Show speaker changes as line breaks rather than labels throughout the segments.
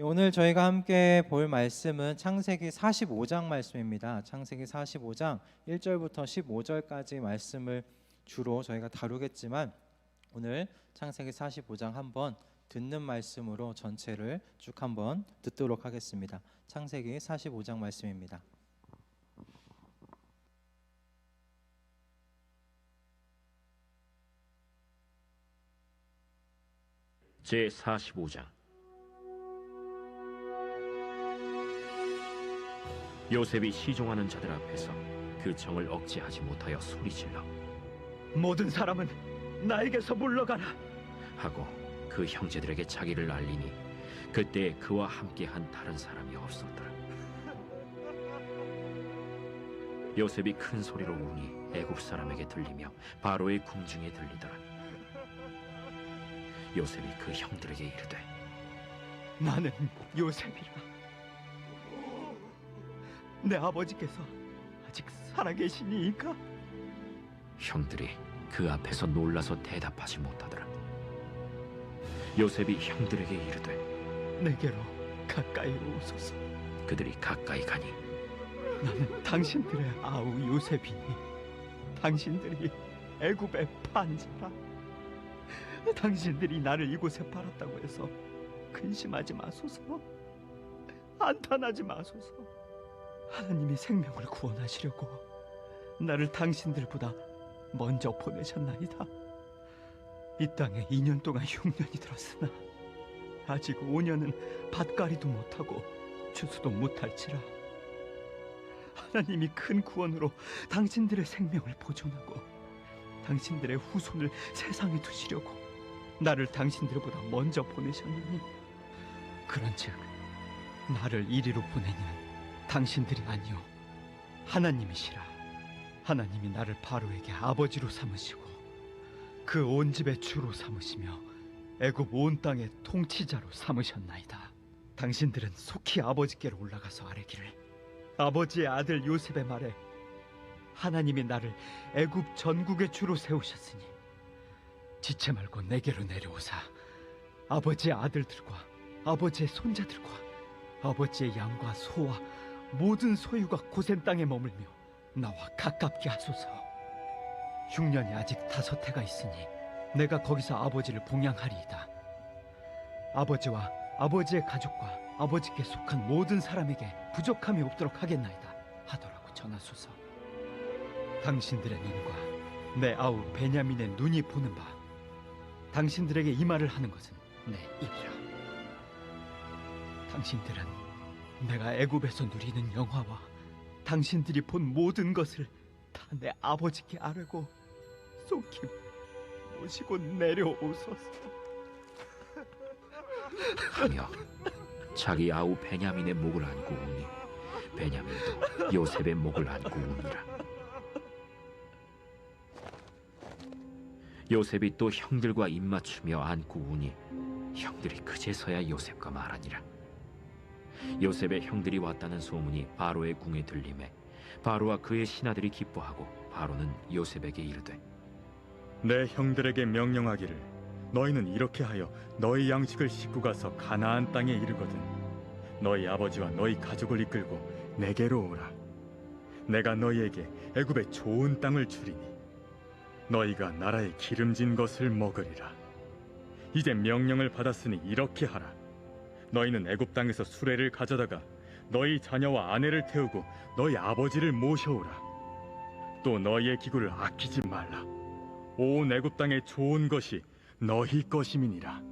오늘 저희가 함께 볼 말씀은 창세기 45장 말씀입니다. 창세기 45장 1절부터 15절까지 말씀을 주로 저희가 다루겠지만 오늘 창세기 45장 한번 듣는 말씀으로 전체를 쭉 한번 듣도록 하겠습니다. 창세기 45장 말씀입니다.
제45장. 요셉이 시종하는 자들 앞에서 그 정을 억제하지 못하여 소리질러
모든 사람은 나에게서 물러가라
하고 그 형제들에게 자기를 알리니 그때 그와 함께한 다른 사람이 없었더라. 요셉이 큰 소리로 우니 애굽 사람에게 들리며 바로의 궁중에 들리더라. 요셉이 그 형들에게 이르되
나는 요셉이라. 내 아버지께서 아직 살아계시니이까?
형들이 그 앞에서 놀라서 대답하지 못하더라. 요셉이 형들에게 이르되
내게로 가까이 오소서.
그들이 가까이 가니
나는 당신들의 아우 요셉이니 당신들이 애굽의 판자라. 당신들이 나를 이곳에 팔았다고 해서 근심하지 마소서. 안탄하지 마소서. 하나님이 생명을 구원하시려고 나를 당신들보다 먼저 보내셨나이다. 이 땅에 2년 동안 흉년이 들었으나 아직 5년은 밭갈이도 못하고 추수도 못할지라. 하나님이 큰 구원으로 당신들의 생명을 보존하고 당신들의 후손을 세상에 두시려고 나를 당신들보다 먼저 보내셨느니, 그런즉 나를 이리로 보내니는 당신들이 아니요 하나님이시라. 하나님이 나를 바로에게 아버지로 삼으시고 그 온 집의 주로 삼으시며 애굽 온 땅의 통치자로 삼으셨나이다. 당신들은 속히 아버지께로 올라가서 아뢰기를, 아버지의 아들 요셉의 말에 하나님이 나를 애굽 전국의 주로 세우셨으니 지체 말고 내게로 내려오사 아버지의 아들들과 아버지의 손자들과 아버지의 양과 소와 모든 소유가 고센 땅에 머물며 나와 가깝게 하소서. 흉년이 아직 5해가 있으니 내가 거기서 아버지를 봉양하리이다. 아버지와 아버지의 가족과 아버지께 속한 모든 사람에게 부족함이 없도록 하겠나이다 하더라고 전하소서. 당신들의 눈과 내 아우 베냐민의 눈이 보는 바 당신들에게 이 말을 하는 것은 내 입이라. 당신들은 내가 애굽에서 누리는 영화와 당신들이 본 모든 것을 다 내 아버지께 아뢰고 속히 모시고 내려오소서
하며 자기 아우 베냐민의 목을 안고 우니 베냐민도 요셉의 목을 안고 우니라. 요셉이 또 형들과 입맞추며 안고 우니 형들이 그제서야 요셉과 말하니라. 요셉의 형들이 왔다는 소문이 바로의 궁에 들리매 바로와 그의 신하들이 기뻐하고 바로는 요셉에게 이르되
내 형들에게 명령하기를, 너희는 이렇게 하여 너희 양식을 싣고 가서 가나안 땅에 이르거든 너희 아버지와 너희 가족을 이끌고 내게로 오라. 내가 너희에게 애굽의 좋은 땅을 주리니 너희가 나라의 기름진 것을 먹으리라. 이제 명령을 받았으니 이렇게 하라. 너희는 애굽 땅에서 수레를 가져다가 너희 자녀와 아내를 태우고 너희 아버지를 모셔오라. 또 너희의 기구를 아끼지 말라. 온 애굽 땅의 좋은 것이 너희 것임이니라.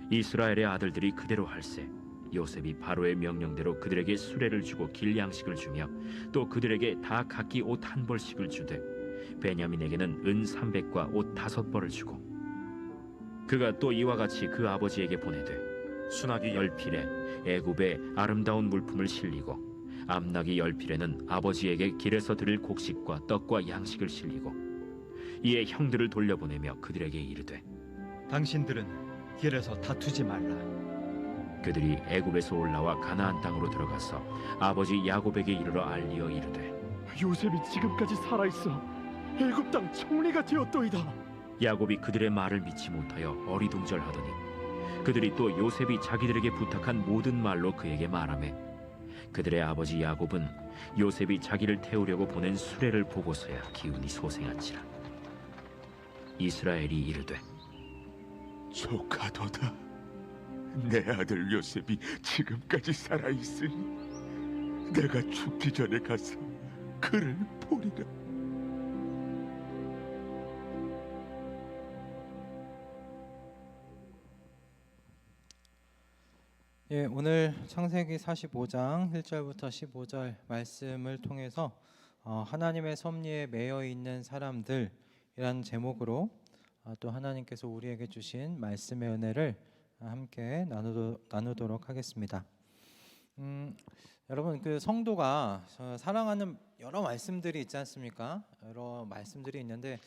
이스라엘의 아들들이 그대로 할세 요셉이 바로의 명령대로 그들에게 수레를 주고 길 양식을 주며 또 그들에게 다 각기 옷 1벌씩을 주되 베냐민에게는 은 300과 옷 5벌을 주고 그가 또 이와 같이 그 아버지에게 보내되 수나기 10필에 애굽의 아름다운 물품을 실리고 암나기 10필에는 아버지에게 길에서 드릴 곡식과 떡과 양식을 실리고 이에 형들을 돌려보내며 그들에게 이르되
당신들은 길에서 다투지 말라.
그들이 애굽에서 올라와 가나안 땅으로 들어가서 아버지 야곱에게 이르러 알리어 이르되
요셉이 지금까지 살아있어 애굽 땅 총리가 되었도이다.
야곱이 그들의 말을 믿지 못하여 어리둥절하더니 그들이 또 요셉이 자기들에게 부탁한 모든 말로 그에게 말하매 그들의 아버지 야곱은 요셉이 자기를 태우려고 보낸 수레를 보고서야 기운이 솟아난지라. 이스라엘이 이르되
조카도다. 내 아들 요셉이 지금까지 살아 있으니 내가 죽기 전에 가서 그를 보리라.
예, 오늘 창세기 45장 1절부터 15절 말씀을 통해서 하나님의 섭리에 매여 있는 사람들이라는 제목으로 또 하나님께서 우리에게 주신 말씀의 은혜를 함께 나누도록 하겠습니다. 여러분, 그 성도가 사랑하는 여러 말씀들이 있지 않습니까? 여러 말씀들이 있는데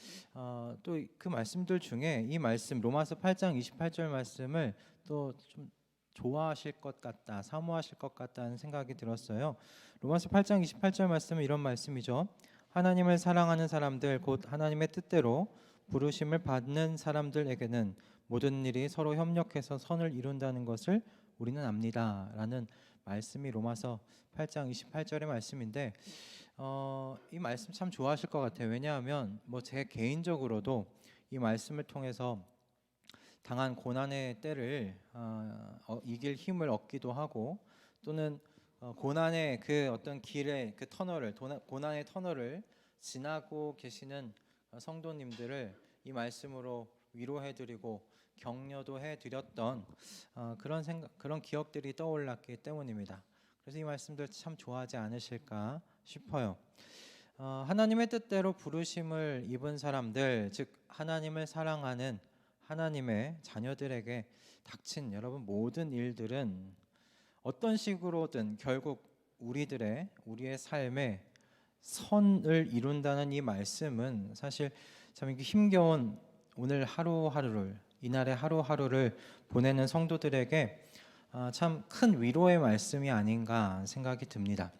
또 그 말씀들 중에 이 말씀 로마서 8장 28절 말씀을 또 좀 좋아하실 것 같다, 사모하실 것 같다는 생각이 들었어요. 로마서 8장 28절 말씀은 이런 말씀이죠. 하나님을 사랑하는 사람들 곧 하나님의 뜻대로 부르심을 받는 사람들에게는 모든 일이 서로 협력해서 선을 이룬다는 것을 우리는 압니다 라는 말씀이 로마서 8장 28절의 말씀인데 이 말씀 참 좋아하실 것 같아요. 왜냐하면 제 개인적으로도 이 말씀을 통해서 당한 고난의 때를 이길 힘을 얻기도 하고 또는 고난의 그 어떤 길의 그 터널을 고난의 터널을 지나고 계시는 성도님들을 이 말씀으로 위로해드리고 격려도 해드렸던 그런 기억들이 떠올랐기 때문입니다. 그래서 이 말씀들 참 좋아하지 않으실까 싶어요. 하나님의 뜻대로 부르심을 입은 사람들, 즉 하나님을 사랑하는 하나님의 자녀들에게 닥친 여러분 모든 일들은 어떤 식으로든 결국 우리의 삶에 선을 이룬다는 이 말씀은 사실 참 힘겨운 오늘 하루하루를 이날의 하루하루를 보내는 성도들에게 참 큰 위로의 말씀이 아닌가 생각이 듭니다.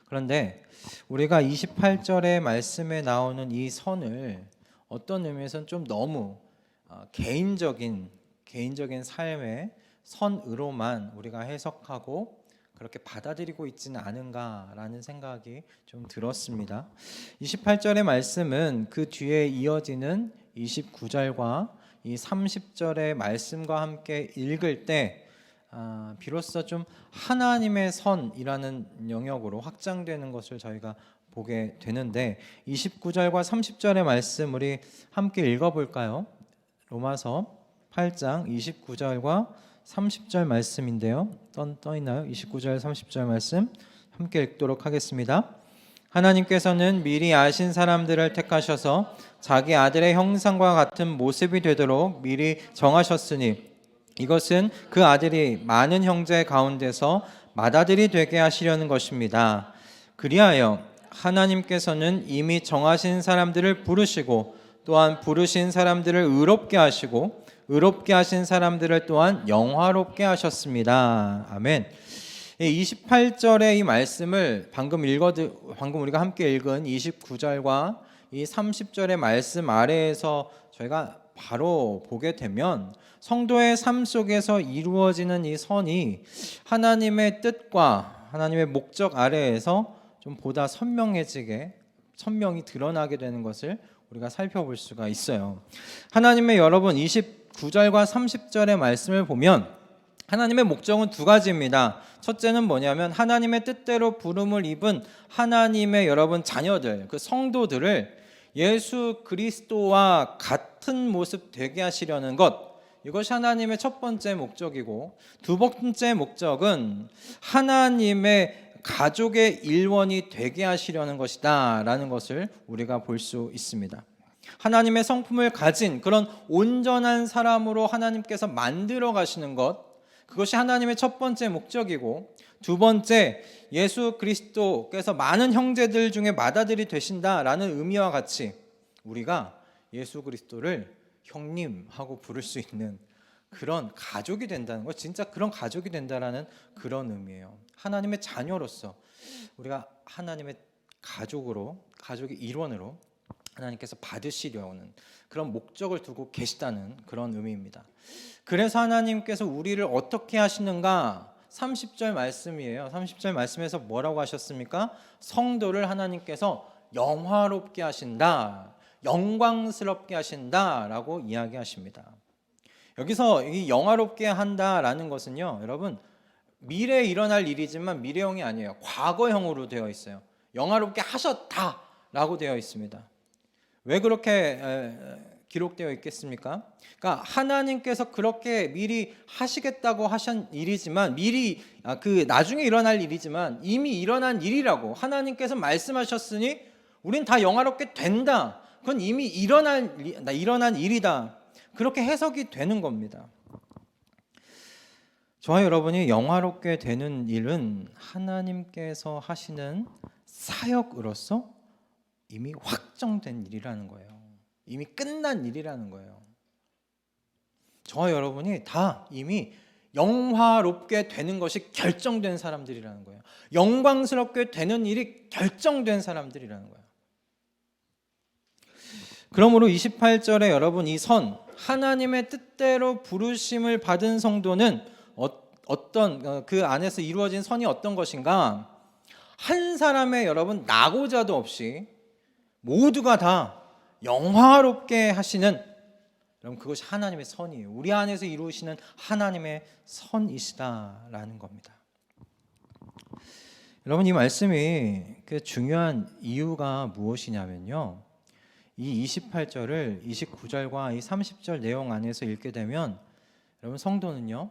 그런데 우리가 28절의 말씀에 나오는 이 선을 어떤 의미에서는 좀 너무 개인적인 삶의 선으로만 우리가 해석하고 그렇게 받아들이고 있지는 않은가라는 생각이 좀 들었습니다. 28절의 말씀은 그 뒤에 이어지는 29절과 이 30절의 말씀과 함께 읽을 때 비로소 좀 하나님의 선이라는 영역으로 확장되는 것을 저희가 보게 되는데 29절과 30절의 말씀 우리 함께 읽어볼까요? 로마서 8장 29절과 30절 말씀인데요. 떠 있나요? 29절 30절 말씀 함께 읽도록 하겠습니다. 하나님께서는 미리 아신 사람들을 택하셔서 자기 아들의 형상과 같은 모습이 되도록 미리 정하셨으니 이것은 그 아들이 많은 형제 가운데서 맏아들이 되게 하시려는 것입니다. 그리하여 하나님께서는 이미 정하신 사람들을 부르시고 또한 부르신 사람들을 의롭게 하시고 의롭게 하신 사람들을 또한 영화롭게 하셨습니다. 아멘. 28절의 이 말씀을 방금 우리가 함께 읽은 29절과 이 30절의 말씀 아래에서 저희가 바로 보게 되면 성도의 삶 속에서 이루어지는 이 선이 하나님의 뜻과 하나님의 목적 아래에서 좀 보다 선명히 드러나게 되는 것을 우리가 살펴볼 수가 있어요. 하나님의 여러분 29절과 30절의 말씀을 보면 하나님의 목적은 두 가지입니다. 첫째는 뭐냐면 하나님의 뜻대로 부름을 입은 하나님의 여러분 자녀들, 그 성도들을 예수 그리스도와 같은 모습 되게 하시려는 것, 이것이 하나님의 첫 번째 목적이고 두 번째 목적은 하나님의 가족의 일원이 되게 하시려는 것이다 라는 것을 우리가 볼 수 있습니다. 하나님의 성품을 가진 그런 온전한 사람으로 하나님께서 만들어 가시는 것, 그것이 하나님의 첫 번째 목적이고 두 번째 예수 그리스도께서 많은 형제들 중에 맏아들이 되신다라는 의미와 같이 우리가 예수 그리스도를 형님하고 부를 수 있는 그런 가족이 된다는 것, 진짜 그런 가족이 된다라는 그런 의미예요. 하나님의 자녀로서 우리가 하나님의 가족의 일원으로 하나님께서 받으시려는 그런 목적을 두고 계시다는 그런 의미입니다. 그래서 하나님께서 우리를 어떻게 하시는가? 30절 말씀이에요. 30절 말씀에서 뭐라고 하셨습니까? 성도를 하나님께서 영화롭게 하신다, 영광스럽게 하신다라고 이야기하십니다. 여기서 이 영화롭게 한다라는 것은요, 여러분, 미래에 일어날 일이지만 미래형이 아니에요. 과거형으로 되어 있어요. 영화롭게 하셨다라고 되어 있습니다. 왜 그렇게 기록되어 있겠습니까? 그러니까 하나님께서 그렇게 미리 하시겠다고 하신 일이지만, 미리 그 나중에 일어날 일이지만 이미 일어난 일이라고 하나님께서 말씀하셨으니 우린 다 영화롭게 된다. 그건 이미 일어난 일이다. 그렇게 해석이 되는 겁니다. 저와 여러분이 영화롭게 되는 일은 하나님께서 하시는 사역으로서 이미 확정된 일이라는 거예요. 이미 끝난 일이라는 거예요. 저와 여러분이 다 이미 영화롭게 되는 것이 결정된 사람들이라는 거예요. 영광스럽게 되는 일이 결정된 사람들이라는 거예요. 그러므로 28절에 여러분, 이 선, 하나님의 뜻대로 부르심을 받은 성도는 어떤 그 안에서 이루어진 선이 어떤 것인가? 한 사람의 여러분 나고자도 없이 모두가 다 영화롭게 하시는, 여러분, 그것이 하나님의 선이에요. 우리 안에서 이루시는 하나님의 선이시다라는 겁니다. 여러분, 이 말씀이 그 중요한 이유가 무엇이냐면요, 이 28절을 29절과 이 30절 내용 안에서 읽게 되면, 여러분, 성도는요,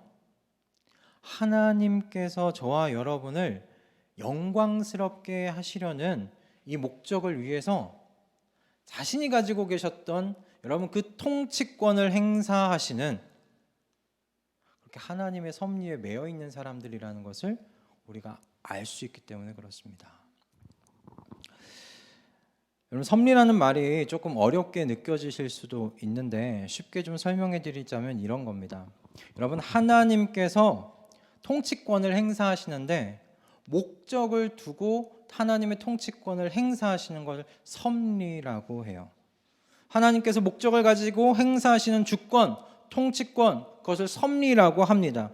하나님께서 저와 여러분을 영광스럽게 하시려는 이 목적을 위해서 자신이 가지고 계셨던 여러분 그 통치권을 행사하시는, 그렇게 하나님의 섭리에 매여 있는 사람들이라는 것을 우리가 알 수 있기 때문에 그렇습니다. 여러분, 섭리라는 말이 조금 어렵게 느껴지실 수도 있는데 쉽게 좀 설명해 드리자면 이런 겁니다. 여러분, 하나님께서 통치권을 행사하시는데 목적을 두고 하나님의 통치권을 행사하시는 것을 섭리라고 해요. 하나님께서 목적을 가지고 행사하시는 주권, 통치권, 그것을 섭리라고 합니다.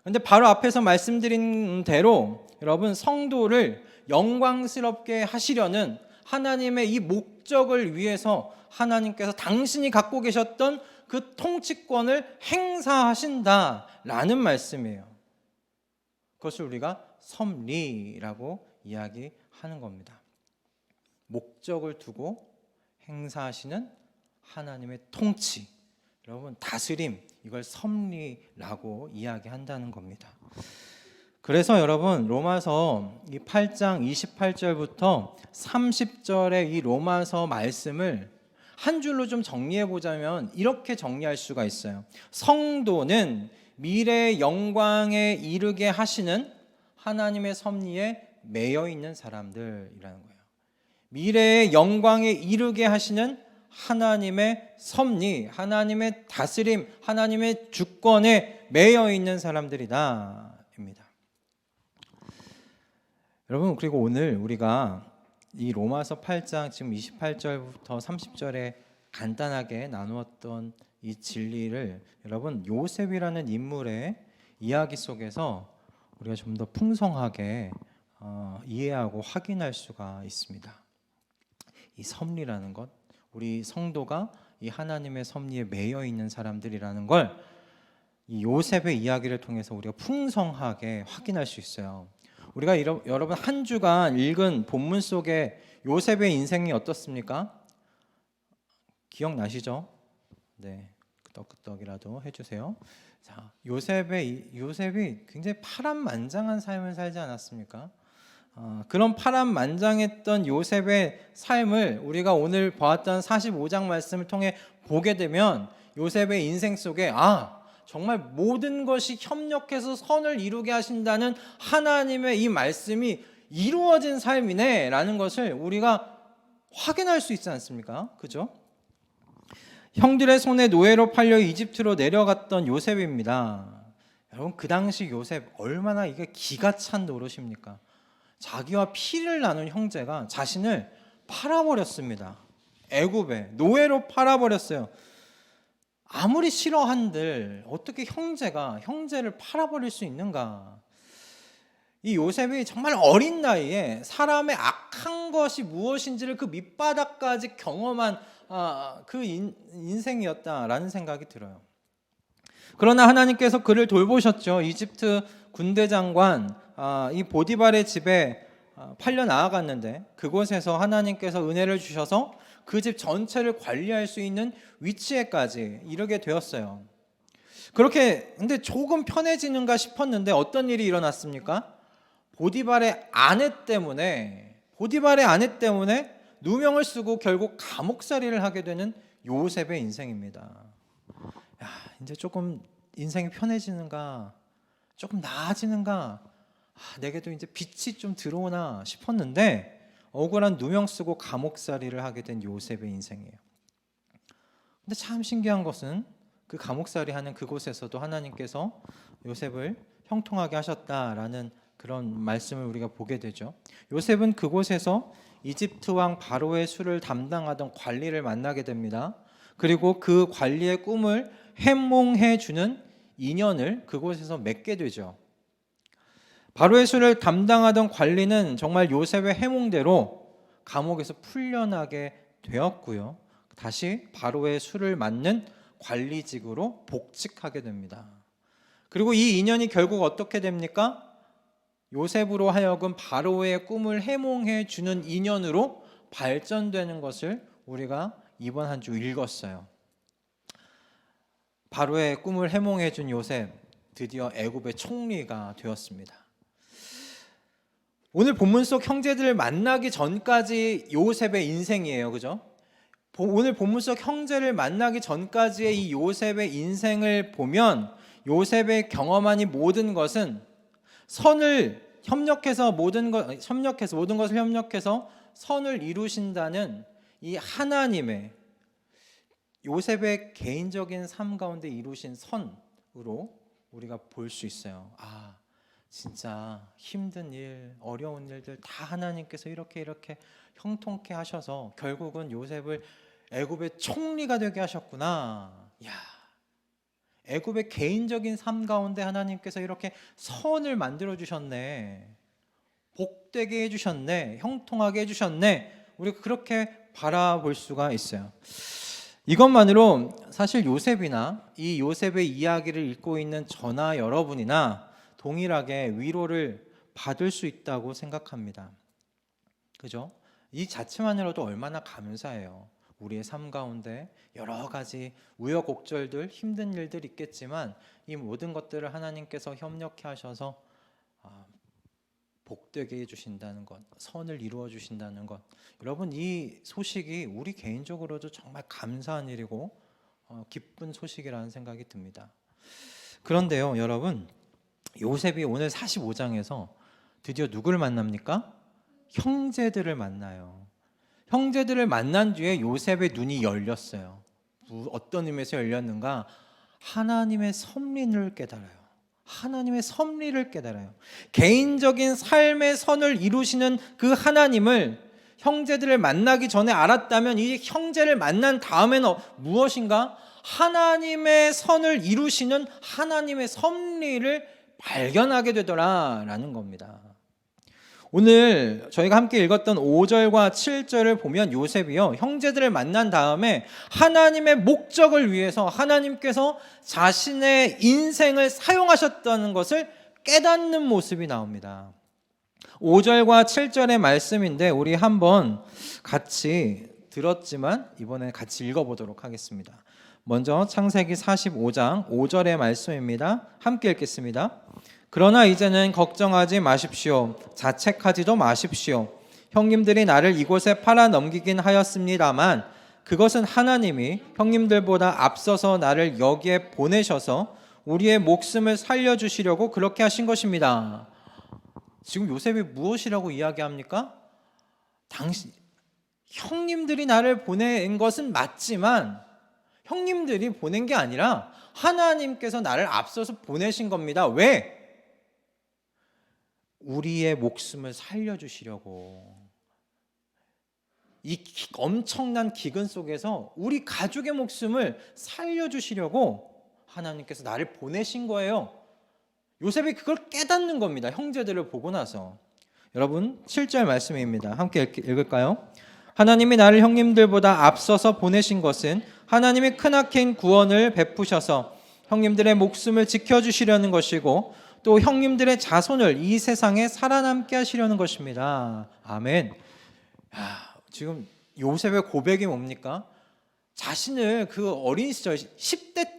그런데 바로 앞에서 말씀드린 대로 여러분, 성도를 영광스럽게 하시려는 하나님의 이 목적을 위해서 하나님께서 당신이 갖고 계셨던 그 통치권을 행사하신다라는 말씀이에요. 그것을 우리가 섭리라고 이야기하는 겁니다. 목적을 두고 행사하시는 하나님의 통치, 여러분, 다스림, 이걸 섭리라고 이야기한다는 겁니다. 그래서 여러분, 로마서 이 8장 28절부터 30절의 이 로마서 말씀을 한 줄로 좀 정리해 보자면 이렇게 정리할 수가 있어요. 성도는 미래의 영광에 이르게 하시는 하나님의 섭리에 매여 있는 사람들이라는 거예요. 미래의 영광에 이르게 하시는 하나님의 섭리, 하나님의 다스림, 하나님의 주권에 매여 있는 사람들이다 입니다. 여러분, 그리고 오늘 우리가 이 로마서 8장 지금 28절부터 30절에 간단하게 나누었던 이 진리를 여러분, 요셉이라는 인물의 이야기 속에서 우리가 좀 더 풍성하게 이해하고 확인할 수가 있습니다. 이 섭리라는 것, 우리 성도가 이 하나님의 섭리에 매여 있는 사람들이라는 걸 이 요셉의 이야기를 통해서 우리가 풍성하게 확인할 수 있어요. 우리가 여러분 한 주간 읽은 본문 속에 요셉의 인생이 어떻습니까? 기억나시죠? 네, 끄덕끄덕이라도 해주세요. 자, 요셉이 굉장히 파란만장한 삶을 살지 않았습니까? 그런 파란만장했던 요셉의 삶을 우리가 오늘 보았던 45장 말씀을 통해 보게 되면 요셉의 인생 속에 정말 모든 것이 협력해서 선을 이루게 하신다는 하나님의 이 말씀이 이루어진 삶이네 라는 것을 우리가 확인할 수 있지 않습니까? 그죠? 형들의 손에 노예로 팔려 이집트로 내려갔던 요셉입니다. 여러분, 그 당시 요셉 얼마나 이게 기가 찬 노릇입니까? 자기와 피를 나눈 형제가 자신을 팔아버렸습니다. 애굽에 노예로 팔아버렸어요. 아무리 싫어한들 어떻게 형제가 형제를 팔아버릴 수 있는가? 이 요셉이 정말 어린 나이에 사람의 악한 것이 무엇인지를 그 밑바닥까지 경험한 그 인생이었다라는 생각이 들어요. 그러나 하나님께서 그를 돌보셨죠. 이집트 군대 장관 이 보디발의 집에 팔려 나아갔는데 그곳에서 하나님께서 은혜를 주셔서 그 집 전체를 관리할 수 있는 위치에까지 이르게 되었어요. 그렇게 근데 조금 편해지는가 싶었는데 어떤 일이 일어났습니까? 보디발의 아내 때문에 누명을 쓰고 결국 감옥살이를 하게 되는 요셉의 인생입니다. 야, 이제 조금 인생이 편해지는가, 조금 나아지는가, 내게도 이제 빛이 좀 들어오나 싶었는데 억울한 누명 쓰고 감옥살이를 하게 된 요셉의 인생이에요. 근데 참 신기한 것은 그 감옥살이 하는 그곳에서도 하나님께서 요셉을 형통하게 하셨다라는 그런 말씀을 우리가 보게 되죠. 요셉은 그곳에서 이집트 왕 바로의 수를 담당하던 관리를 만나게 됩니다. 그리고 그 관리의 꿈을 해몽해 주는 인연을 그곳에서 맺게 되죠. 바로의 수를 담당하던 관리는 정말 요셉의 해몽대로 감옥에서 풀려나게 되었고요. 다시 바로의 수를 맡는 관리직으로 복직하게 됩니다. 그리고 이 인연이 결국 어떻게 됩니까? 요셉으로 하여금 바로의 꿈을 해몽해 주는 인연으로 발전되는 것을 우리가 이번 한 주 읽었어요. 바로의 꿈을 해몽해 준 요셉, 드디어 애굽의 총리가 되었습니다. 오늘 본문 속 형제들을 만나기 전까지 요셉의 인생이에요. 그죠? 오늘 본문 속 형제를 만나기 전까지의 이 요셉의 인생을 보면 요셉의 경험한 이 모든 것은 모든 것을 협력해서 선을 이루신다는 이 하나님의 요셉의 개인적인 삶 가운데 이루신 선으로 우리가 볼 수 있어요. 진짜 힘든 일, 어려운 일들 다 하나님께서 이렇게 형통케 하셔서 결국은 요셉을 애굽의 총리가 되게 하셨구나. 애굽의 개인적인 삶 가운데 하나님께서 이렇게 선을 만들어 주셨네. 복되게 해주셨네. 형통하게 해주셨네. 우리가 그렇게 바라볼 수가 있어요. 이것만으로 사실 요셉이나 이 요셉의 이야기를 읽고 있는 저나 여러분이나 동일하게 위로를 받을 수 있다고 생각합니다. 그죠? 이 자체만으로도 얼마나 감사해요. 우리의 삶 가운데 여러 가지 우여곡절들, 힘든 일들 있겠지만 이 모든 것들을 하나님께서 협력해 하셔서 복되게 해주신다는 것, 선을 이루어 주신다는 것. 여러분, 이 소식이 우리 개인적으로도 정말 감사한 일이고 기쁜 소식이라는 생각이 듭니다. 그런데요, 여러분, 요셉이 오늘 45장에서 드디어 누구를 만납니까? 형제들을 만나요. 형제들을 만난 뒤에 요셉의 눈이 열렸어요. 어떤 의미에서 열렸는가? 하나님의 섭리를 깨달아요. 하나님의 섭리를 깨달아요. 개인적인 삶의 선을 이루시는 그 하나님을 형제들을 만나기 전에 알았다면 이 형제를 만난 다음에는 무엇인가? 하나님의 선을 이루시는 하나님의 섭리를 발견하게 되더라라는 겁니다. 오늘 저희가 함께 읽었던 5절과 7절을 보면 요셉이요, 형제들을 만난 다음에 하나님의 목적을 위해서 하나님께서 자신의 인생을 사용하셨다는 것을 깨닫는 모습이 나옵니다. 5절과 7절의 말씀인데 우리 한번 같이 들었지만 이번에 같이 읽어보도록 하겠습니다. 먼저 창세기 45장 5절의 말씀입니다. 함께 읽겠습니다. 그러나 이제는 걱정하지 마십시오. 자책하지도 마십시오. 형님들이 나를 이곳에 팔아 넘기긴 하였습니다만 그것은 하나님이 형님들보다 앞서서 나를 여기에 보내셔서 우리의 목숨을 살려주시려고 그렇게 하신 것입니다. 지금 요셉이 무엇이라고 이야기합니까? 형님들이 나를 보낸 것은 맞지만 형님들이 보낸 게 아니라 하나님께서 나를 앞서서 보내신 겁니다. 왜? 우리의 목숨을 살려주시려고. 엄청난 기근 속에서 우리 가족의 목숨을 살려주시려고 하나님께서 나를 보내신 거예요. 요셉이 그걸 깨닫는 겁니다. 형제들을 보고 나서. 여러분 7절 말씀입니다. 함께 읽을까요? 하나님이 나를 형님들보다 앞서서 보내신 것은 하나님이 크나큰 구원을 베푸셔서 형님들의 목숨을 지켜주시려는 것이고 또 형님들의 자손을 이 세상에 살아남게 하시려는 것입니다. 아멘. 지금 요셉의 고백이 뭡니까? 자신을 그 어린 시절 10대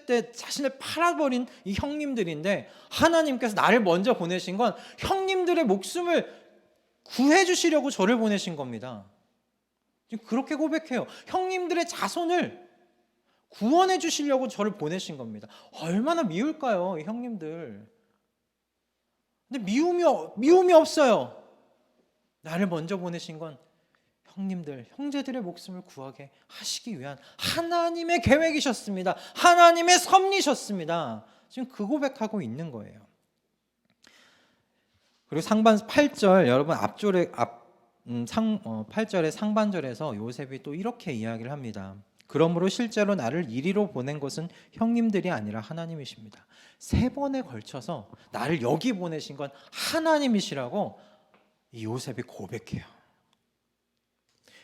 때 자신을 팔아버린 이 형님들인데 하나님께서 나를 먼저 보내신 건 형님들의 목숨을 구해 주시려고 저를 보내신 겁니다. 지금 그렇게 고백해요. 형님들의 자손을 구원해 주시려고 저를 보내신 겁니다. 얼마나 미울까요, 이 형님들. 근데 미움이 없어요. 나를 먼저 보내신 건 형제들의 목숨을 구하게 하시기 위한 하나님의 계획이셨습니다. 하나님의 섭리셨습니다. 지금 그 고백하고 있는 거예요. 그리고 상반 8절 여러분 8절의 상반절에서 요셉이 또 이렇게 이야기를 합니다. 그러므로 실제로 나를 이리로 보낸 것은 형님들이 아니라 하나님이십니다. 3번에 걸쳐서 나를 여기 보내신 건 하나님이시라고 이 요셉이 고백해요.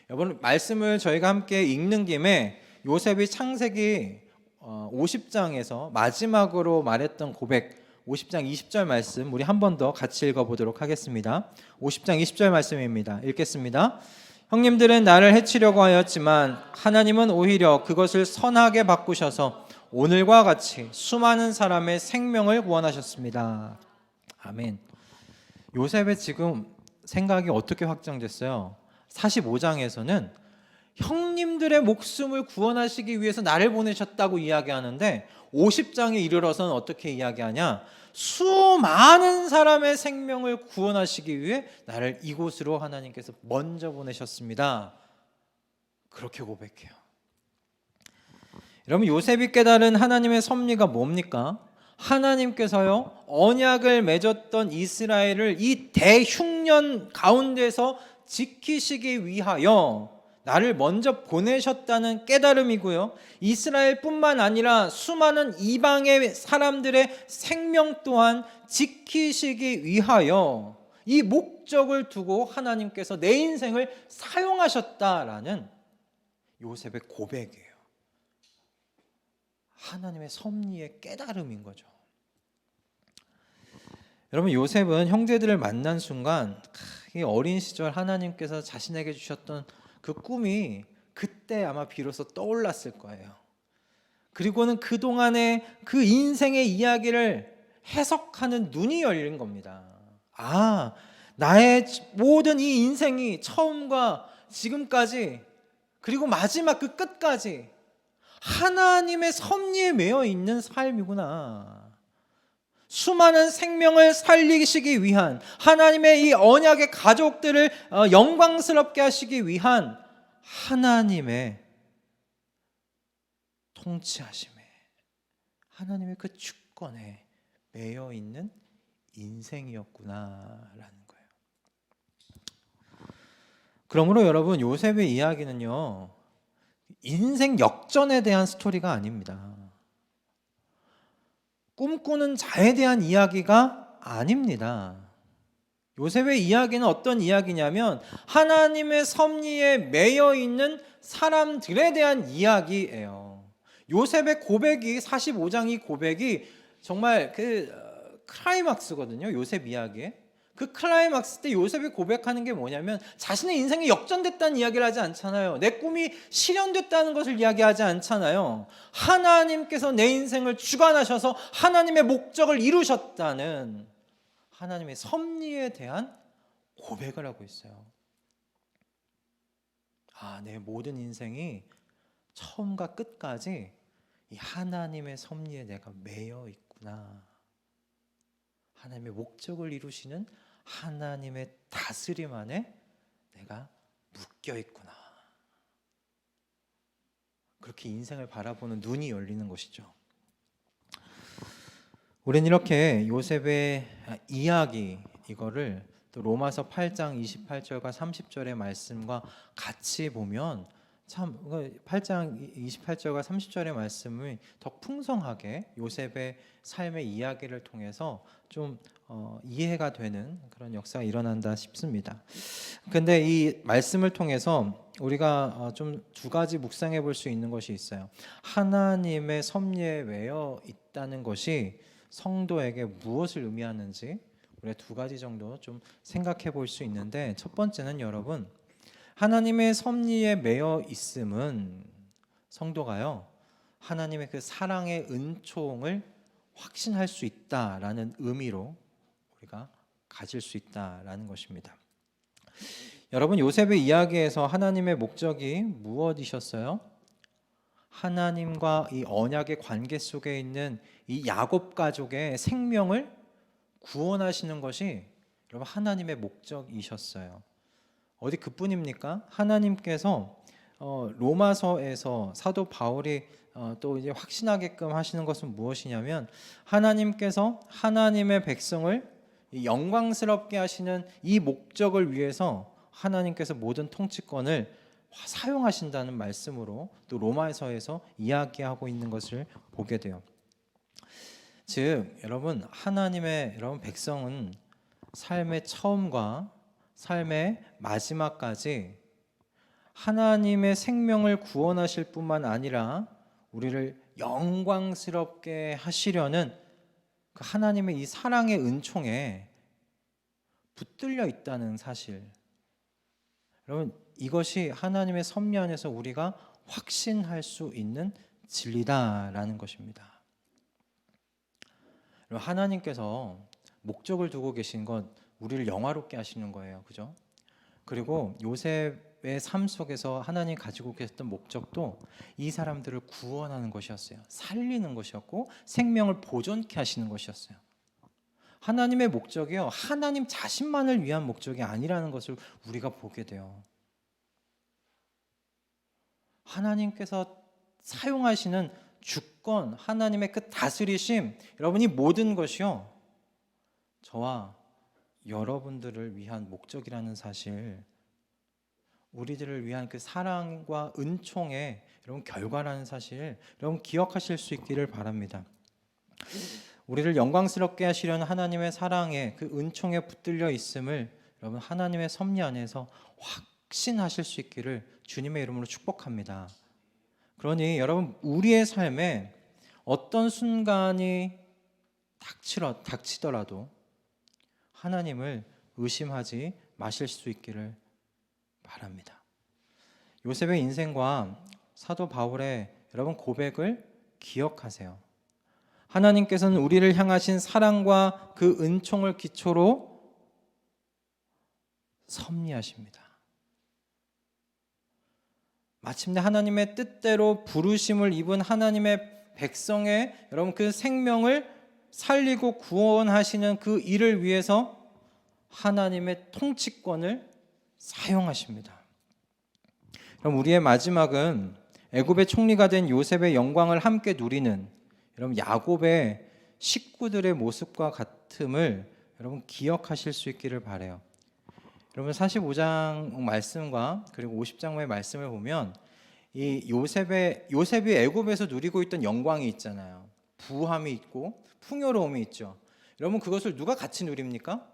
여러분 말씀을 저희가 함께 읽는 김에 요셉이 창세기 50장에서 마지막으로 말했던 고백 50장 20절 말씀 우리 한 번 더 같이 읽어보도록 하겠습니다. 50장 20절 말씀입니다. 읽겠습니다. 형님들은 나를 해치려고 하였지만 하나님은 오히려 그것을 선하게 바꾸셔서 오늘과 같이 수많은 사람의 생명을 구원하셨습니다. 아멘. 요셉의 지금 생각이 어떻게 확정됐어요? 45장에서는 형님들의 목숨을 구원하시기 위해서 나를 보내셨다고 이야기하는데 50장에 이르러서는 어떻게 이야기하냐? 수많은 사람의 생명을 구원하시기 위해 나를 이곳으로 하나님께서 먼저 보내셨습니다. 그렇게 고백해요. 여러분 요셉이 깨달은 하나님의 섭리가 뭡니까? 하나님께서요 언약을 맺었던 이스라엘을 이 대흉년 가운데서 지키시기 위하여 나를 먼저 보내셨다는 깨달음이고요. 이스라엘뿐만 아니라 수많은 이방의 사람들의 생명 또한 지키시기 위하여 이 목적을 두고 하나님께서 내 인생을 사용하셨다라는 요셉의 고백이에요. 하나님의 섭리의 깨달음인 거죠. 여러분 요셉은 형제들을 만난 순간 이 어린 시절 하나님께서 자신에게 주셨던 그 꿈이 그때 아마 비로소 떠올랐을 거예요. 그리고는 그동안의 그 인생의 이야기를 해석하는 눈이 열린 겁니다. 아, 나의 모든 이 인생이 처음과 지금까지 그리고 마지막 그 끝까지 하나님의 섭리에 매여 있는 삶이구나. 수많은 생명을 살리시기 위한 하나님의 이 언약의 가족들을 영광스럽게 하시기 위한 하나님의 통치하심에 하나님의 그 주권에 매여 있는 인생이었구나라는 거예요. 그러므로 여러분 요셉의 이야기는요 인생 역전에 대한 스토리가 아닙니다. 꿈꾸는 자에 대한 이야기가 아닙니다. 요셉의 이야기는 어떤 이야기냐면 하나님의 섭리에 매여 있는 사람들에 대한 이야기예요. 요셉의 고백이 45장 이 고백이 정말 그 클라이막스거든요. 요셉 이야기에. 그 클라이막스 때 요셉이 고백하는 게 뭐냐면 자신의 인생이 역전됐다는 이야기를 하지 않잖아요. 내 꿈이 실현됐다는 것을 이야기하지 않잖아요. 하나님께서 내 인생을 주관하셔서 하나님의 목적을 이루셨다는 하나님의 섭리에 대한 고백을 하고 있어요. 아, 내 모든 인생이 처음과 끝까지 이 하나님의 섭리에 내가 매여 있구나. 하나님의 목적을 이루시는 하나님의 다스림 안에 내가 묶여 있구나. 그렇게 인생을 바라보는 눈이 열리는 것이죠. 우리는 이렇게 요셉의 이야기 이거를 또 로마서 8장 28절과 30절의 말씀과 같이 보면 참 8장 28절과 30절의 말씀이 더 풍성하게 요셉의 삶의 이야기를 통해서 좀 이해가 되는 그런 역사가 일어난다 싶습니다. 근데 이 말씀을 통해서 우리가 좀 두 가지 묵상해 볼 수 있는 것이 있어요. 하나님의 섭리에 매여 있다는 것이 성도에게 무엇을 의미하는지 우리가 두 가지 정도 좀 생각해 볼 수 있는데, 첫 번째는 여러분, 하나님의 섭리에 매여 있음은 성도가요 하나님의 그 사랑의 은총을 확신할 수 있다라는 의미로 우리가 가질 수 있다라는 것입니다. 여러분, 요셉의 이야기에서 하나님의 목적이 무엇이셨어요? 하나님과 이 언약의 관계 속에 있는 이 야곱 가족의 생명을 구원하시는 것이 여러분 하나님의 목적이셨어요. 어디 그뿐입니까? 하나님께서 로마서에서 사도 바울이 또 이제 확신하게끔 하시는 것은 무엇이냐면, 하나님께서 하나님의 백성을 영광스럽게 하시는 이 목적을 위해서 하나님께서 모든 통치권을 사용하신다는 말씀으로 또 로마서에서 이야기하고 있는 것을 보게 돼요. 즉 여러분, 하나님의 백성은 삶의 처음과 삶의 마지막까지 하나님의 생명을 구원하실 뿐만 아니라 우리를 영광스럽게 하시려는 그 하나님의 이 사랑의 은총에 붙들려 있다는 사실, 여러분 이것이 하나님의 섭리 안에서 우리가 확신할 수 있는 진리다라는 것입니다. 여러분, 하나님께서 목적을 두고 계신 것, 우리를 영화롭게 하시는 거예요, 그죠? 그리고 요셉의 삶 속에서 하나님 가지고 계셨던 목적도 이 사람들을 구원하는 것이었어요. 살리는 것이었고 생명을 보존케 하시는 것이었어요. 하나님의 목적이요, 하나님 자신만을 위한 목적이 아니라는 것을 우리가 보게 돼요. 하나님께서 사용하시는 주권, 하나님의 그 다스리심, 여러분이 모든 것이요 저와 여러분들을 위한 목적이라는 사실, 우리들을 위한 그 사랑과 은총의 여러분 결과라는 사실, 여러분 기억하실 수 있기를 바랍니다. 우리를 영광스럽게 하시려는 하나님의 사랑에 그 은총에 붙들려 있음을 여러분 하나님의 섭리 안에서 확신하실 수 있기를 주님의 이름으로 축복합니다. 그러니 여러분, 우리의 삶에 어떤 순간이 닥치더라도 하나님을 의심하지 마실 수 있기를 바랍니다. 요셉의 인생과 사도 바울의 여러분 고백을 기억하세요. 하나님께서는 우리를 향하신 사랑과 그 은총을 기초로 섭리하십니다. 마침내 하나님의 뜻대로 부르심을 입은 하나님의 백성의 여러분 그 생명을 살리고 구원하시는 그 일을 위해서 하나님의 통치권을 사용하십니다. 그럼 우리의 마지막은 애굽의 총리가 된 요셉의 영광을 함께 누리는 여러분 야곱의 식구들의 모습과 같음을 여러분 기억하실 수 있기를 바라요. 여러분 45장 말씀과 그리고 50장의 말씀을 보면 이 요셉이 애굽에서 누리고 있던 영광이 있잖아요. 부함이 있고 풍요로움이 있죠. 여러분 그것을 누가 같이 누립니까?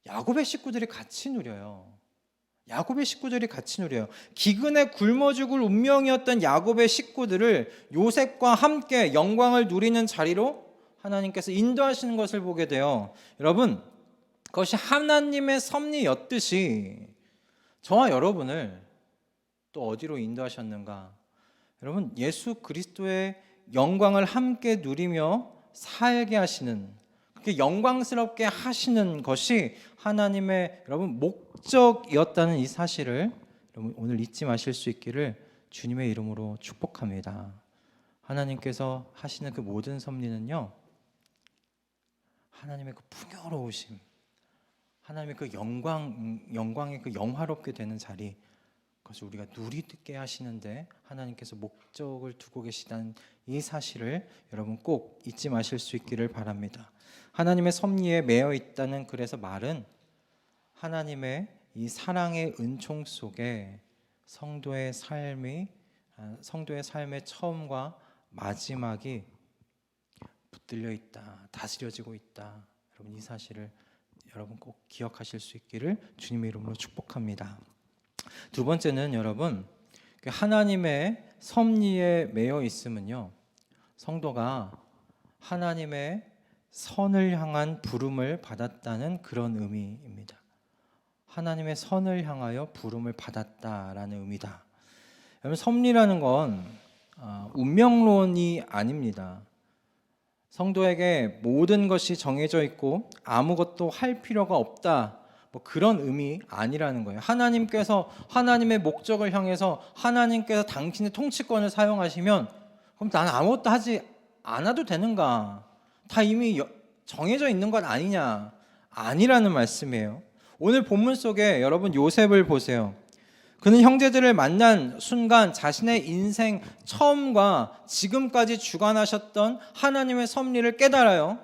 야곱의 식구들이 같이 누려요. 야곱의 식구들이 같이 누려요. 기근에 굶어 죽을 운명이었던 야곱의 식구들을 요셉과 함께 영광을 누리는 자리로 하나님께서 인도하시는 것을 보게 돼요. 여러분, 그것이 하나님의 섭리였듯이 저와 여러분을 또 어디로 인도하셨는가? 여러분, 예수 그리스도의 영광을 함께 누리며 살게 하시는, 그렇게 영광스럽게 하시는 것이 하나님의 여러분 목적이었다는 이 사실을 여러분 오늘 잊지 마실 수 있기를 주님의 이름으로 축복합니다. 하나님께서 하시는 그 모든 섭리는요, 하나님의 그 풍요로우심, 하나님의 그 영광의 그 영화롭게 되는 자리, 그것을 우리가 누리게 하시는데 하나님께서 목적을 두고 계시다는 이 사실을 여러분 꼭 잊지 마실 수 있기를 바랍니다. 하나님의 섭리에 매여 있다는 그래서 말은 하나님의 이 사랑의 은총 속에 성도의 삶의 처음과 마지막이 붙들려 있다, 다스려지고 있다. 여러분 이 사실을 여러분 꼭 기억하실 수 있기를 주님의 이름으로 축복합니다. 두 번째는 여러분 하나님의 섭리에 매여 있으면요, 성도가 하나님의 선을 향한 부름을 받았다는 그런 의미입니다. 하나님의 선을 향하여 부름을 받았다라는 의미다. 여러분 섭리라는 건 운명론이 아닙니다. 성도에게 모든 것이 정해져 있고 아무것도 할 필요가 없다, 뭐 그런 의미 아니라는 거예요. 하나님께서 하나님의 목적을 향해서 하나님께서 당신의 통치권을 사용하시면 그럼 나는 아무것도 하지 않아도 되는가? 다 이미 정해져 있는 것 아니냐? 아니라는 말씀이에요. 오늘 본문 속에 여러분 요셉을 보세요. 그는 형제들을 만난 순간 자신의 인생 처음과 지금까지 주관하셨던 하나님의 섭리를 깨달아요.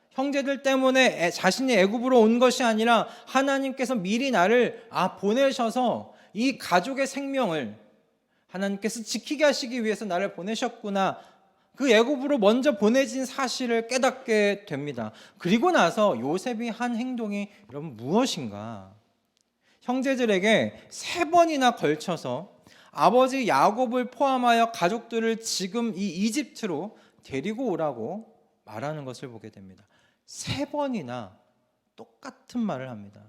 형제들 때문에 자신이 애굽으로 온 것이 아니라 하나님께서 미리 나를 보내셔서 이 가족의 생명을 하나님께서 지키게 하시기 위해서 나를 보내셨구나, 그 애굽으로 먼저 보내진 사실을 깨닫게 됩니다. 그리고 나서 요셉이 한 행동이 여러분 무엇인가? 형제들에게 3번이나 걸쳐서 아버지 야곱을 포함하여 가족들을 지금 이 이집트로 데리고 오라고 말하는 것을 보게 됩니다. 3번이나 똑같은 말을 합니다.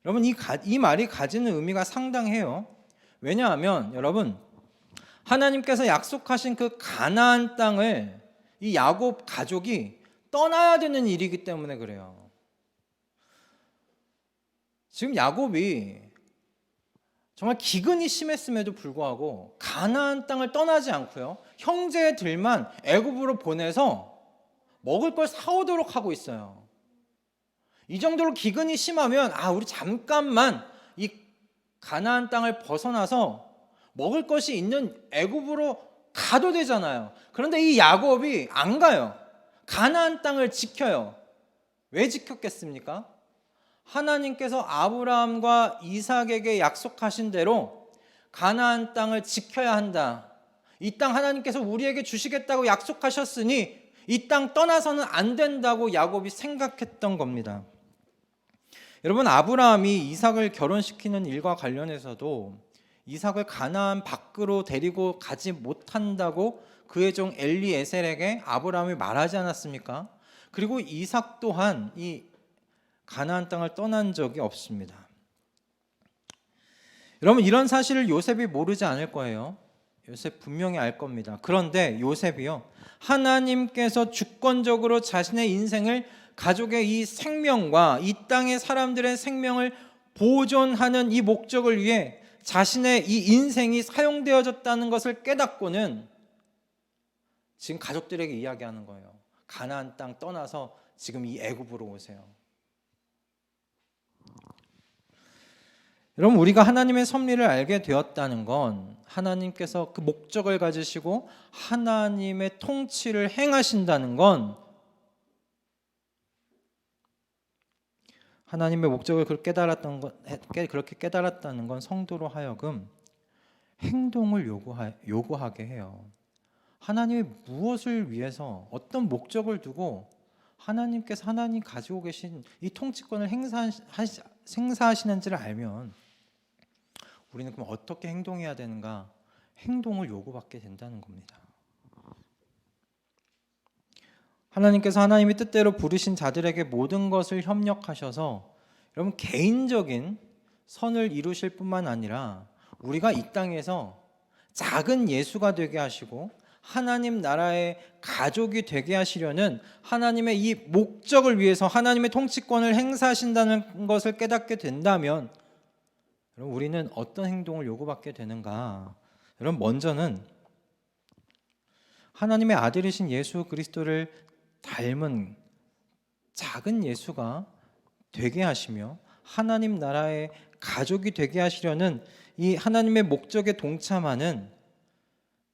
여러분 이 말이 가지는 의미가 상당해요. 왜냐하면 여러분 하나님께서 약속하신 그 가나안 땅을 이 야곱 가족이 떠나야 되는 일이기 때문에 그래요. 지금 야곱이 정말 기근이 심했음에도 불구하고 가나안 땅을 떠나지 않고요, 형제들만 애굽으로 보내서 먹을 걸 사오도록 하고 있어요. 이 정도로 기근이 심하면 우리 잠깐만 이 가나안 땅을 벗어나서 먹을 것이 있는 애굽으로 가도 되잖아요. 그런데 이 야곱이 안 가요. 가나안 땅을 지켜요. 왜 지켰겠습니까? 하나님께서 아브라함과 이삭에게 약속하신 대로 가나안 땅을 지켜야 한다. 이 땅 하나님께서 우리에게 주시겠다고 약속하셨으니 이 땅 떠나서는 안 된다고 야곱이 생각했던 겁니다. 여러분 아브라함이 이삭을 결혼시키는 일과 관련해서도 이삭을 가나안 밖으로 데리고 가지 못한다고 그의 종 엘리에셀에게 아브라함이 말하지 않았습니까? 그리고 이삭 또한 이 가나안 땅을 떠난 적이 없습니다. 여러분 이런 사실을 요셉이 모르지 않을 거예요. 요셉 분명히 알 겁니다. 그런데 요셉이요, 하나님께서 주권적으로 자신의 인생을 가족의 이 생명과 이 땅의 사람들의 생명을 보존하는 이 목적을 위해 자신의 이 인생이 사용되어졌다는 것을 깨닫고는 지금 가족들에게 이야기하는 거예요. 가나안 땅 떠나서 지금 이 애굽으로 오세요. 여러분 우리가 하나님의 섭리를 알게 되었다는 건 하나님께서 그 목적을 가지시고 하나님의 통치를 행하신다는 건, 하나님의 목적을 그렇게 깨달았다는 건 성도로 하여금 행동을 요구하게 해요. 하나님이 무엇을 위해서 어떤 목적을 두고 하나님께서 하나님 가지고 계신 이 통치권을 행사하시는지를 알면 우리는 그럼 어떻게 행동해야 되는가? 행동을 요구받게 된다는 겁니다. 하나님께서 하나님의 뜻대로 부르신 자들에게 모든 것을 협력하셔서 여러분 개인적인 선을 이루실 뿐만 아니라 우리가 이 땅에서 작은 예수가 되게 하시고 하나님 나라의 가족이 되게 하시려는 하나님의 이 목적을 위해서 하나님의 통치권을 행사하신다는 것을 깨닫게 된다면 여러분 우리는 어떤 행동을 요구받게 되는가? 여러분 먼저는 하나님의 아들이신 예수 그리스도를 닮은 작은 예수가 되게 하시며 하나님 나라의 가족이 되게 하시려는 이 하나님의 목적에 동참하는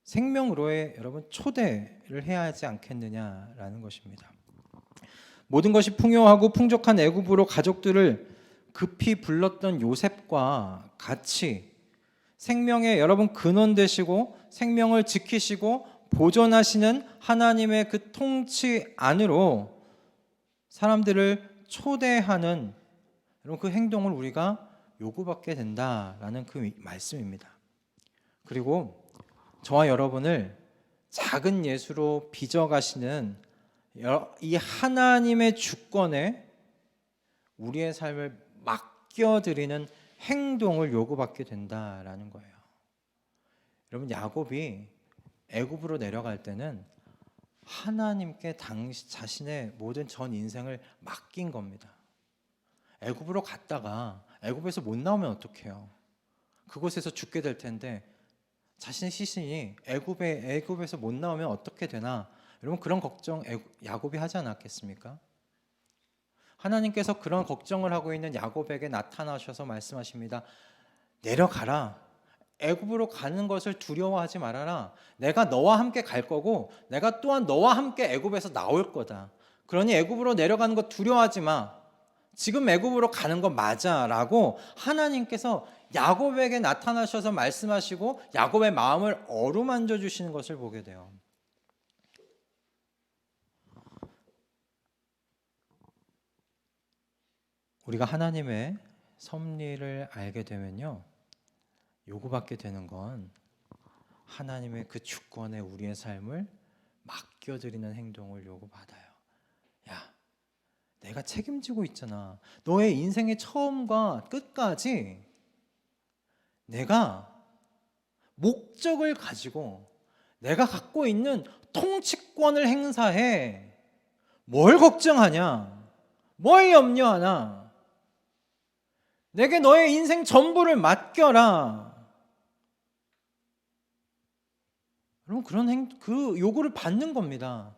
생명으로의 여러분 초대를 해야 하지 않겠느냐라는 것입니다. 모든 것이 풍요하고 풍족한 애굽으로 가족들을 급히 불렀던 요셉과 같이 생명의 여러분 근원 되시고 생명을 지키시고 보존하시는 하나님의 그 통치 안으로 사람들을 초대하는 여러분 그 행동을 우리가 요구받게 된다라는 그 말씀입니다. 그리고 저와 여러분을 작은 예수로 빚어가시는 이 하나님의 주권에 우리의 삶을 맡겨드리는 행동을 요구받게 된다라는 거예요. 여러분 야곱이 애굽으로 내려갈 때는 하나님께 자신의 모든 전 인생을 맡긴 겁니다. 애굽으로 갔다가 애굽에서 못 나오면 어떡해요? 그곳에서 죽게 될 텐데 자신의 시신이 애굽에서 못 나오면 어떻게 되나? 여러분 그런 걱정 야곱이 하지 않았겠습니까? 하나님께서 그런 걱정을 하고 있는 야곱에게 나타나셔서 말씀하십니다. 내려가라. 애굽으로 가는 것을 두려워하지 말아라. 내가 너와 함께 갈 거고 내가 또한 너와 함께 애굽에서 나올 거다. 그러니 애굽으로 내려가는 것 두려워하지 마. 지금 애굽으로 가는 거 맞아라고 하나님께서 야곱에게 나타나셔서 말씀하시고 야곱의 마음을 어루만져 주시는 것을 보게 돼요. 우리가 하나님의 섭리를 알게 되면요, 요구받게 되는 건 하나님의 그 주권에 우리의 삶을 맡겨드리는 행동을 요구받아요. 야, 내가 책임지고 있잖아. 너의 인생의 처음과 끝까지 내가 목적을 가지고 내가 갖고 있는 통치권을 행사해. 뭘 걱정하냐? 뭘 염려하나? 내게 너의 인생 전부를 맡겨라. 여러분 그 요구를 받는 겁니다.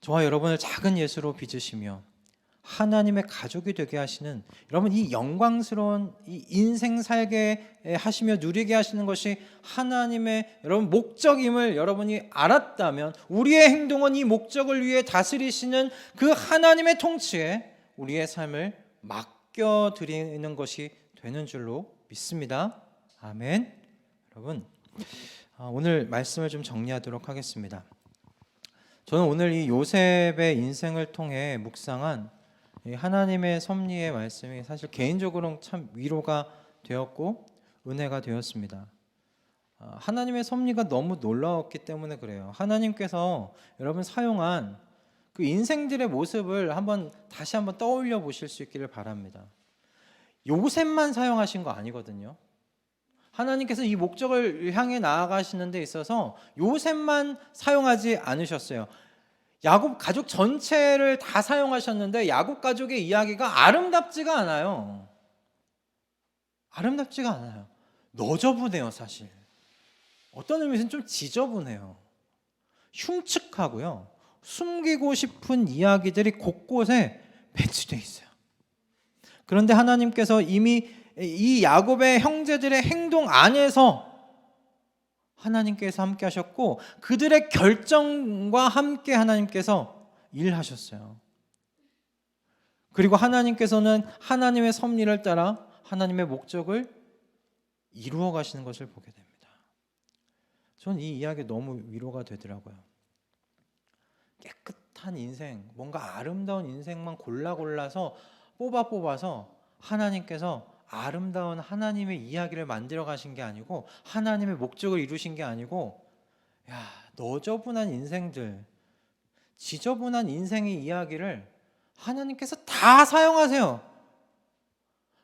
저와 여러분을 작은 예수로 빚으시며 하나님의 가족이 되게 하시는 여러분 이 영광스러운 이 인생 살게 하시며 누리게 하시는 것이 하나님의 여러분 목적임을 여러분이 알았다면 우리의 행동은 이 목적을 위해 다스리시는 그 하나님의 통치에 우리의 삶을 맡겨드리는 것이 되는 줄로 믿습니다. 아멘. 여러분 오늘 말씀을 좀 정리하도록 하겠습니다. 저는 오늘 이 요셉의 인생을 통해 묵상한 하나님의 섭리의 말씀이 사실 개인적으로는 참 위로가 되었고 은혜가 되었습니다. 하나님의 섭리가 너무 놀라웠기 때문에 그래요. 하나님께서 여러분 사용한 그 인생들의 모습을 다시 한번 떠올려 보실 수 있기를 바랍니다. 요셉만 사용하신 거 아니거든요. 하나님께서 이 목적을 향해 나아가시는 데 있어서 요셉만 사용하지 않으셨어요. 야곱 가족 전체를 다 사용하셨는데 야곱 가족의 이야기가 아름답지가 않아요. 아름답지가 않아요. 너저분해요, 사실. 어떤 의미에서는 좀 지저분해요. 흉측하고요. 숨기고 싶은 이야기들이 곳곳에 배치되어 있어요. 그런데 하나님께서 이미 이 야곱의 형제들의 행동 안에서 하나님께서 함께 하셨고 그들의 결정과 함께 하나님께서 일하셨어요. 그리고 하나님께서는 하나님의 섭리를 따라 하나님의 목적을 이루어 가시는 것을 보게 됩니다. 저는 이 이야기 너무 위로가 되더라고요. 깨끗한 인생, 뭔가 아름다운 인생만 골라서 뽑아서 하나님께서 아름다운 하나님의 이야기를 만들어 가신 게 아니고 하나님의 목적을 이루신 게 아니고 너저분한 인생들, 지저분한 인생의 이야기를 하나님께서 다 사용하세요.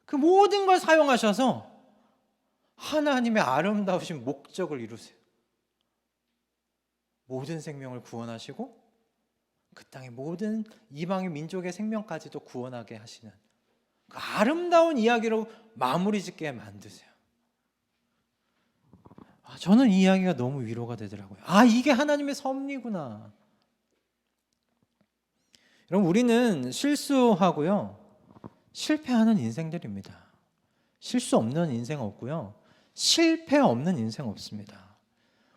그 모든 걸 사용하셔서 하나님의 아름다우신 목적을 이루세요. 모든 생명을 구원하시고 그 땅의 모든 이방의 민족의 생명까지도 구원하게 하시는 그 아름다운 이야기로 마무리 짓게 만드세요. 저는 이 이야기가 너무 위로가 되더라고요. 이게 하나님의 섭리구나. 여러분 우리는 실수하고요. 실패하는 인생들입니다. 실수 없는 인생 없고요. 실패 없는 인생 없습니다.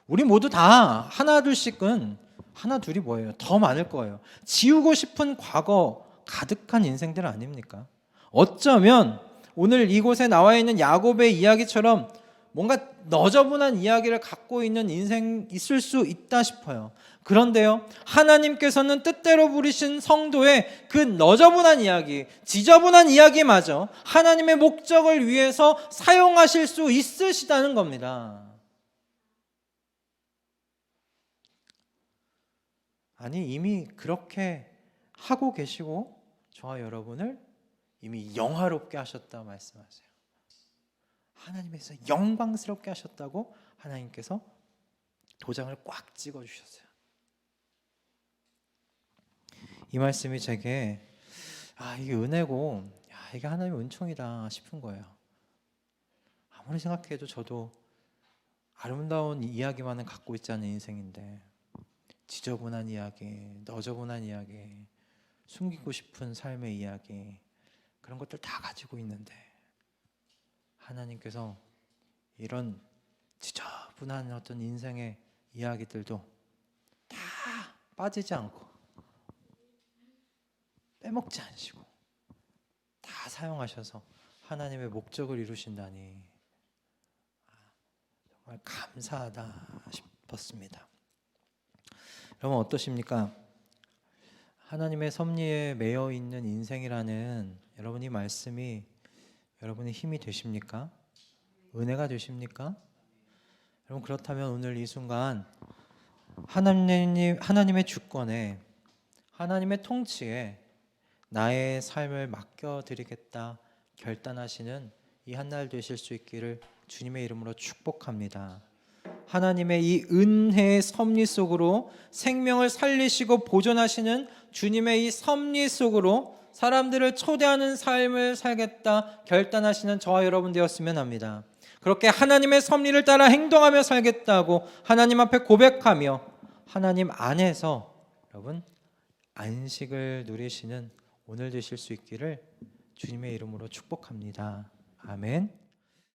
우리 모두 다 하나 둘씩은 하나 둘이 뭐예요? 더 많을 거예요. 지우고 싶은 과거 가득한 인생들 아닙니까? 어쩌면 오늘 이곳에 나와 있는 야곱의 이야기처럼 뭔가 너저분한 이야기를 갖고 있는 인생 있을 수 있다 싶어요. 그런데요, 하나님께서는 뜻대로 부르신 성도의 그 너저분한 이야기, 지저분한 이야기마저 하나님의 목적을 위해서 사용하실 수 있으시다는 겁니다. 아니, 이미 그렇게 하고 계시고 저와 여러분을 이미 영화롭게 하셨다 말씀하세요. 하나님께서 영광스럽게 하셨다고 하나님께서 도장을 꽉 찍어 주셨어요. 이 말씀이 제게 이게 은혜고 이게 하나님의 은총이다 싶은 거예요. 아무리 생각해도 저도 아름다운 이야기만은 갖고 있지 않은 인생인데 지저분한 이야기, 너저분한 이야기, 숨기고 싶은 삶의 이야기, 그런 것들 다 가지고 있는데 하나님께서 이런 지저분한 어떤 인생의 이야기들도 다 빠지지 않고 빼먹지 않으시고 다 사용하셔서 하나님의 목적을 이루신다니 정말 감사하다 싶었습니다. 여러분 어떠십니까? 하나님의 섭리에 매여 있는 인생이라는 여러분이 말씀이 여러분의 힘이 되십니까? 은혜가 되십니까? 여러분 그렇다면 오늘 이 순간 하나님의 주권에, 하나님의 통치에 나의 삶을 맡겨드리겠다 결단하시는 이 한날 되실 수 있기를 주님의 이름으로 축복합니다. 하나님의 이 은혜의 섭리 속으로 생명을 살리시고 보존하시는 주님의 이 섭리 속으로 사람들을 초대하는 삶을 살겠다 결단하시는 저와 여러분 되었으면 합니다. 그렇게 하나님의 섭리를 따라 행동하며 살겠다고 하나님 앞에 고백하며 하나님 안에서 여러분 안식을 누리시는 오늘 되실 수 있기를 주님의 이름으로 축복합니다. 아멘.